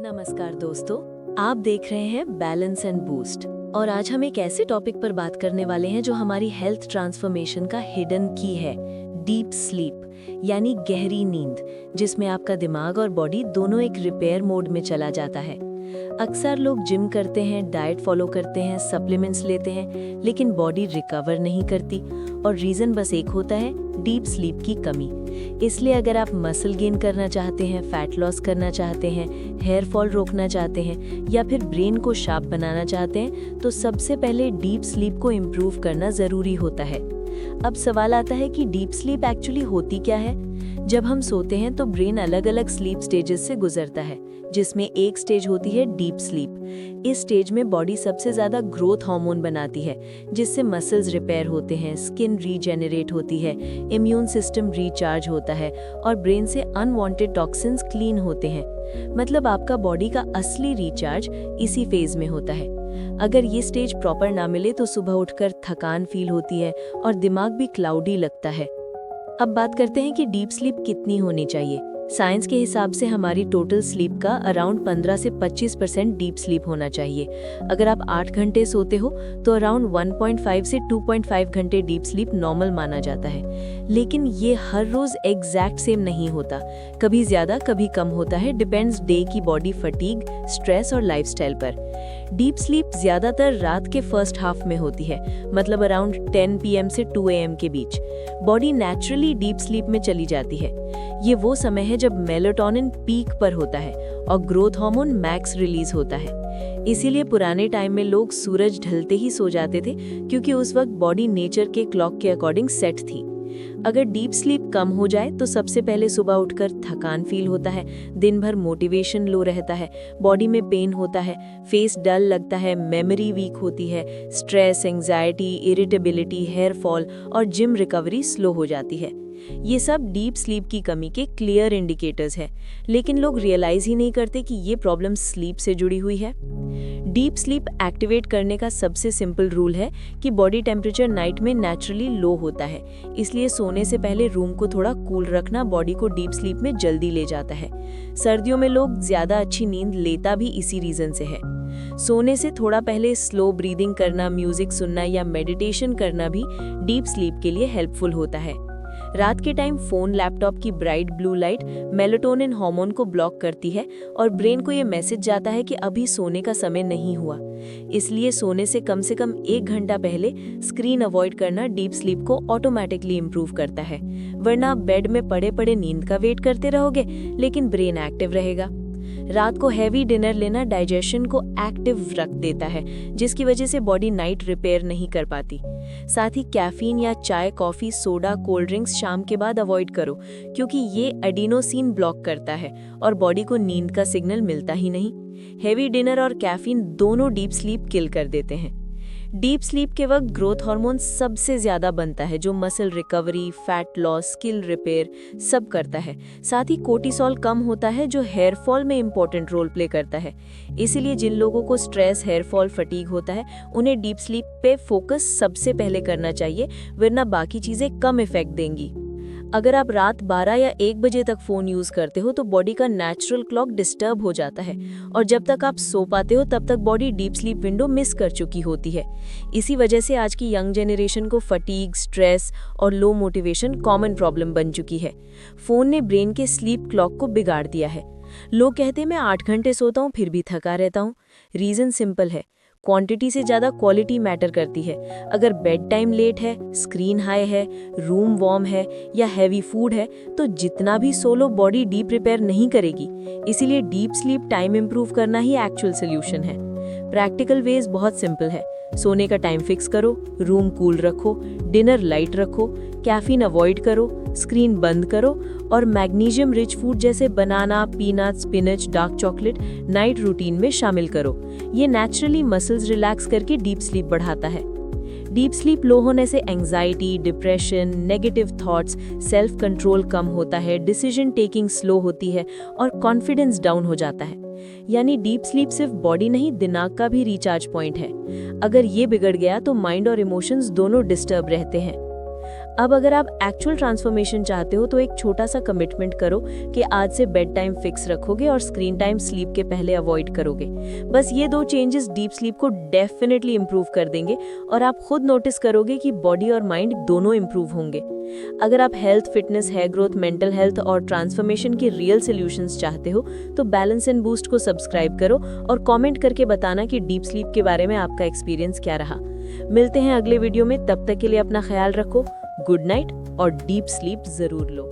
नमस्कार दोस्तों, आप देख रहे हैं बैलेंस एंड बूस्ट और आज हम एक ऐसे टॉपिक पर बात करने वाले हैं जो हमारी हेल्थ ट्रांसफॉर्मेशन का हिडन की है, डीप स्लीप यानी गहरी नींद, जिसमें आपका दिमाग और बॉडी दोनों एक रिपेयर मोड में चला जाता है। अक्सर लोग जिम करते हैं, डाइट फॉलो करते हैं, सप्लीमेंट्स लेते हैं, लेकिन बॉडी रिकवर नहीं करती और रीज़न बस एक होता है, डीप स्लीप की कमी। इसलिए अगर आप मसल गेन करना चाहते हैं, फैट लॉस करना चाहते हैं, हेयर फॉल रोकना चाहते हैं या फिर ब्रेन को शार्प बनाना चाहते हैं, तो सबसे पहले डीप स्लीप को इम्प्रूव करना ज़रूरी होता है। अब सवाल आता है कि डीप स्लीप एक्चुअली होती क्या है? जब हम सोते हैं तो ब्रेन अलग अलग स्लीप स्टेजेस से गुजरता है, जिसमें एक स्टेज होती है डीप स्लीप। इस स्टेज में बॉडी सबसे ज़्यादा ग्रोथ हार्मोन बनाती है, जिससे मसल्स रिपेयर होते हैं, स्किन रीजेनरेट होती है, इम्यून सिस्टम रिचार्ज होता है और ब्रेन से अनवांटेड टॉक्सिन्स क्लीन होते हैं। मतलब आपका बॉडी का असली रिचार्ज इसी फेज में होता है। अगर ये स्टेज प्रॉपर ना मिले तो सुबह उठकर थकान फील होती है और दिमाग भी क्लाउडी लगता है। अब बात करते हैं कि डीप स्लीप कितनी होनी चाहिए। साइंस के हिसाब से हमारी टोटल स्लीप का अराउंड 15 से 25% डीप स्लीप होना चाहिए। अगर आप 8 घंटे सोते हो तो अराउंड 1.5 से 2.5 घंटे डीप स्लीप नॉर्मल माना जाता है। लेकिन ये हर रोज एग्जैक्ट सेम नहीं होता, कभी ज्यादा कभी कम होता है, डिपेंड्स डे की बॉडी फटीग, स्ट्रेस और लाइफस्टाइल पर। डीप स्लीप ज्यादातर रात के फर्स्ट हाफ में होती है, मतलब अराउंड 10 PM से 2 AM के बीच। बॉडी नेचुरली डीप स्लीप में चली जाती है। ये वो समय है जब मेलाटोनिन पीक पर होता है और ग्रोथ हार्मोन मैक्स रिलीज होता है। इसीलिए पुराने टाइम में लोग सूरज ढलते ही सो जाते थे, क्योंकि उस वक्त बॉडी नेचर के क्लॉक के अकॉर्डिंग सेट थी। अगर डीप स्लीप कम हो जाए तो सबसे पहले सुबह उठकर थकान फील होता है, दिन भर मोटिवेशन लो रहता है, बॉडी में पेन होता है, फेस डल लगता है, मेमोरी वीक होती है, stress, anxiety, irritability, hair fall और जिम रिकवरी स्लो हो जाती है। ये सब डीप स्लीप की कमी के क्लियर इंडिकेटर्स हैं, लेकिन लोग रियलाइज ही नहीं करते कि ये प्रॉब्लम स्लीप से जुड़ी हुई है। डीप स्लीप एक्टिवेट करने का सबसे सिंपल रूल है कि बॉडी टेम्परेचर नाइट में नेचुरली लो होता है, इसलिए सोने से पहले रूम को थोड़ा कूल रखना बॉडी को डीप स्लीप में जल्दी ले जाता है। सर्दियों में लोग ज्यादा अच्छी नींद लेता भी इसी रीजन से है। सोने से थोड़ा पहले स्लो ब्रीदिंग करना, म्यूजिक सुनना या मेडिटेशन करना भी डीप स्लीप के लिए हेल्पफुल होता है। रात के टाइम फोन, लैपटॉप की bright blue light melatonin hormone को ब्लॉक करती है और ब्रेन को ये मैसेज जाता है कि अभी सोने का समय नहीं हुआ। इसलिए सोने से कम 1 घंटा पहले स्क्रीन अवॉइड करना डीप स्लीप को ऑटोमेटिकली इम्प्रूव करता है। वरना बेड में पड़े पड़े नींद का वेट करते रहोगे, लेकिन ब्रेन एक्टिव रहेगा। रात को हैवी डिनर लेना डाइजेशन को एक्टिव रख देता है, जिसकी वजह से बॉडी नाइट रिपेयर नहीं कर पाती। साथ ही कैफीन या चाय, कॉफी, सोडा, कोल्ड ड्रिंक्स शाम के बाद अवॉइड करो, क्योंकि ये एडिनोसिन ब्लॉक करता है और बॉडी को नींद का सिग्नल मिलता ही नहीं। हैवी डिनर और कैफीन दोनों डीप स्लीप किल कर देते हैं। डीप स्लीप के वक्त ग्रोथ हार्मोन सबसे ज्यादा बनता है, जो muscle recovery, fat loss, skill repair सब करता है। साथ ही कोर्टिसोल कम होता है, जो हेयर फॉल में इंपॉर्टेंट रोल प्ले करता है। इसीलिए जिन लोगों को स्ट्रेस, हेयर फॉल, फटीग होता है, उन्हें डीप स्लीप पे फोकस सबसे पहले करना चाहिए, वरना बाकी चीजें कम इफेक्ट देंगी। अगर आप रात 12 या 1 बजे तक फोन यूज करते हो तो बॉडी का नेचुरल क्लॉक डिस्टर्ब हो जाता है और जब तक आप सो पाते हो तब तक body deep sleep window miss कर चुकी होती है। इसी वजह से आज की यंग जनरेशन को फटीग, स्ट्रेस और लो मोटिवेशन कॉमन प्रॉब्लम बन चुकी है। फोन ने ब्रेन के स्लीप क्लॉक को बिगाड़ दिया है। लोग कहते हैं मैं 8 घंटे सोता हूँ फिर भी थका रहता हूँ। रीजन सिंपल है, क्वांटिटी से ज़्यादा क्वालिटी मैटर करती है। अगर बेड टाइम लेट है, स्क्रीन हाई है, रूम वार्म है या हैवी फूड है, तो जितना भी सो लो बॉडी डीप रिपेयर नहीं करेगी। इसीलिए डीप स्लीप टाइम इंप्रूव करना ही एक्चुअल सोल्यूशन है। प्रैक्टिकल वेज बहुत सिंपल है। सोने का टाइम फिक्स करो, रूम कूल रखो, डिनर लाइट रखो, कैफीन अवॉइड करो, स्क्रीन बंद करो और मैग्नीशियम रिच फूड जैसे बनाना, peanut, spinach, dark chocolate night routine में शामिल करो। ये नेचुरली मसल्स रिलैक्स करके डीप स्लीप बढ़ाता है। डीप स्लीप लो होने से anxiety, depression, negative thoughts, self control कम होता है, डिसीजन टेकिंग स्लो होती है और कॉन्फिडेंस डाउन हो जाता है। यानी डीप स्लीप सिर्फ बॉडी नहीं, दिमाग का भी रिचार्ज पॉइंट है। अगर ये बिगड़ गया तो माइंड और इमोशंस दोनों डिस्टर्ब रहते हैं। अब अगर आप एक्चुअल ट्रांसफॉर्मेशन चाहते हो तो एक छोटा सा कमिटमेंट करो कि आज से बेड टाइम फिक्स रखोगे और स्क्रीन टाइम स्लीप के पहले अवॉइड करोगे। बस ये 2 चेंजेस डीप स्लीप को डेफिनेटली इंप्रूव कर देंगे और आप खुद नोटिस करोगे कि बॉडी और माइंड दोनों इंप्रूव होंगे। अगर आप health, fitness, hair growth, mental health और ट्रांसफॉर्मेशन के रियल सॉल्यूशंस चाहते हो तो बैलेंस एंड बूस्ट को सब्सक्राइब करो और कमेंट करके बताना कि डीप स्लीप के बारे में आपका एक्सपीरियंस क्या रहा। मिलते हैं अगले वीडियो में, तब तक के लिए अपना ख्याल रखो। गुड नाइट और डीप स्लीप जरूर लो।